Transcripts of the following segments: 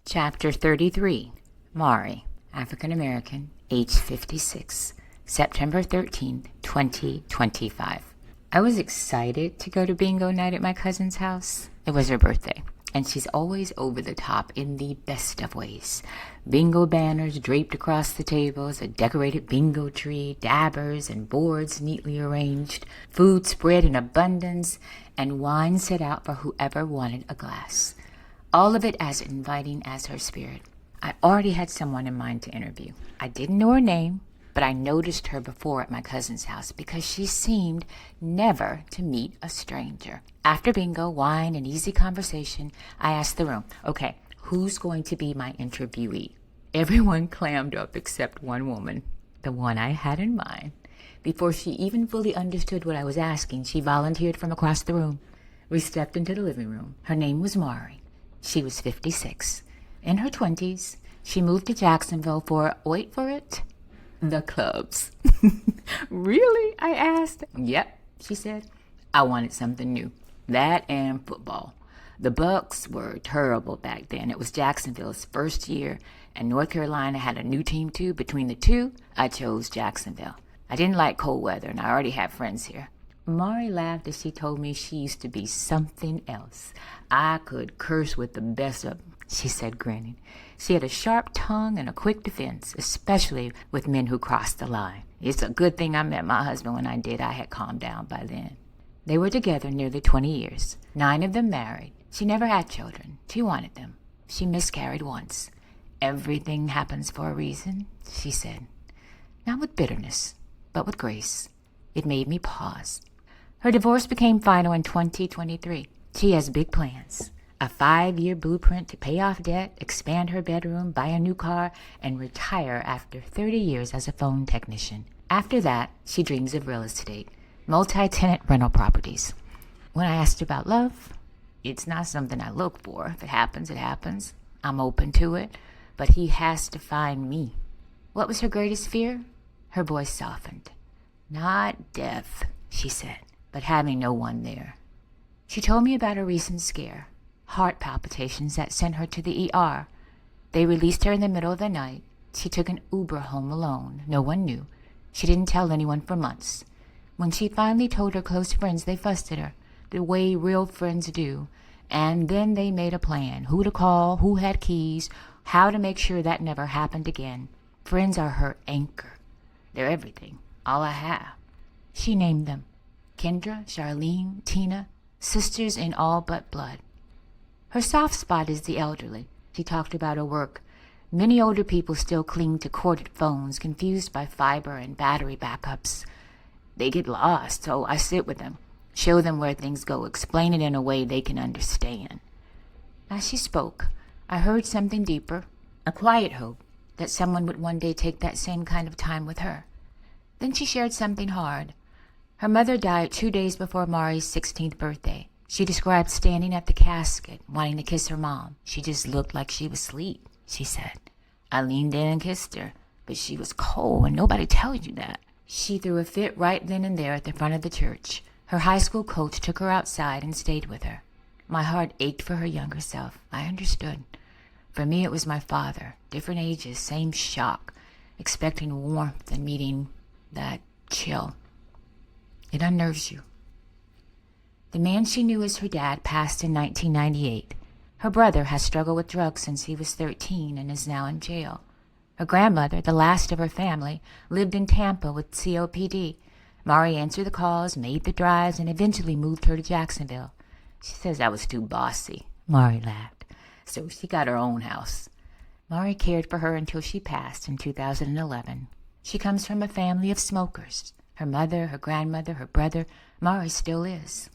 Chapter 33. Mari, African American, age 56, September 13th, 2025. I was excited to go to bingo night at my cousin's house. It was her birthday, and she's always over the top in the best of ways. Bingo banners draped across the tables, a decorated bingo tree, dabbers and boards neatly arranged, food spread in abundance, and wine set out for whoever wanted a glass. All of it as inviting as her spirit. I already had someone in mind to interview. I didn't know her name, but I noticed her before at my cousin's house because she seemed never to meet a stranger. After bingo, wine, and easy conversation, I asked the room, okay, who's going to be my interviewee? Everyone clammed up except one woman, the one I had in mind. Before she even fully understood what I was asking, she volunteered from across the room. We stepped into the living room. Her name was Mari. She was 56. In her 20s, she moved to Jacksonville for, wait for it, the clubs. Really? I asked. Yep, she said. I wanted something new. That and football. The Bucks were terrible back then. It was Jacksonville's first year, and North Carolina had a new team too. Between the two, I chose Jacksonville. I didn't like cold weather, and I already had friends here. Mari laughed as she told me she used to be something else. I could curse with the best of them, she said, grinning. She had a sharp tongue and a quick defense, especially with men who crossed the line. It's a good thing I met my husband when I did. I had calmed down by then. They were together nearly 20 years, 9 of them married. She never had children. She wanted them. She miscarried once. Everything happens for a reason, she said. Not with bitterness, but with grace. It made me pause. Her divorce became final in 2023. She has big plans. A 5-year blueprint to pay off debt, expand her bedroom, buy a new car, and retire after 30 years as a phone technician. After that, she dreams of real estate, multi-tenant rental properties. When I asked about love, it's not something I look for. If it happens, it happens. I'm open to it, but he has to find me. What was her greatest fear? Her voice softened. Not death, she said, but having no one there. She told me about a recent scare, heart palpitations that sent her to the ER. They released her in the middle of the night. She took an Uber home alone. No one knew. She didn't tell anyone for months. When she finally told her close friends, they fussed at her, the way real friends do. And then they made a plan, who to call, who had keys, how to make sure that never happened again. Friends are her anchor. They're everything, all I have. She named them. Kendra, Charlene, Tina, sisters in all but blood. Her soft spot is the elderly. She talked about her work. Many older people still cling to corded phones, confused by fiber and battery backups. They get lost, so I sit with them, show them where things go, explain it in a way they can understand. As she spoke, I heard something deeper, a quiet hope that someone would one day take that same kind of time with her. Then she shared something hard. Her mother died 2 days before Mari's 16th birthday. She described standing at the casket, wanting to kiss her mom. She just looked like she was asleep, she said. I leaned in and kissed her, but she was cold, and nobody tells you that. She threw a fit right then and there at the front of the church. Her high school coach took her outside and stayed with her. My heart ached for her younger self. I understood. For me, it was my father. Different ages, same shock, expecting warmth and meeting that chill. It unnerves you. The man she knew as her dad passed in 1998. Her brother has struggled with drugs since he was 13 and is now in jail. Her grandmother, the last of her family, lived in Tampa with COPD. Mari answered the calls, made the drives, and eventually moved her to Jacksonville. She says I was too bossy. Mari laughed. So she got her own house. Mari cared for her until she passed in 2011. She comes from a family of smokers. Her mother, her grandmother, her brother. Mari still is.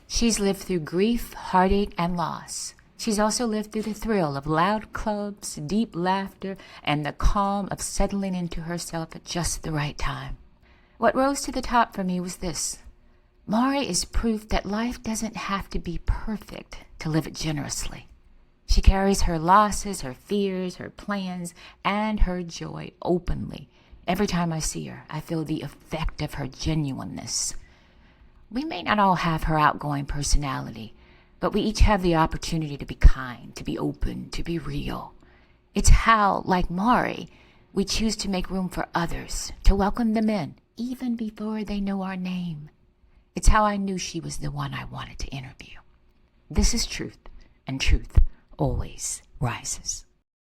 She's lived through grief, heartache, and loss. She's also lived through the thrill of loud clubs, deep laughter, and the calm of settling into herself at just the right time. What rose to the top for me was this. Mari is proof that life doesn't have to be perfect to live it generously. She carries her losses, her fears, her plans, and her joy openly. Every time I see her, I feel the effect of her genuineness. We may not all have her outgoing personality, But we each have the opportunity to be kind, to be open, to be real. It's how, like Mari, we choose to make room for others, to welcome them in, even before they know our name. It's how I knew she was the one I wanted to interview. This is truth, and truth always rises.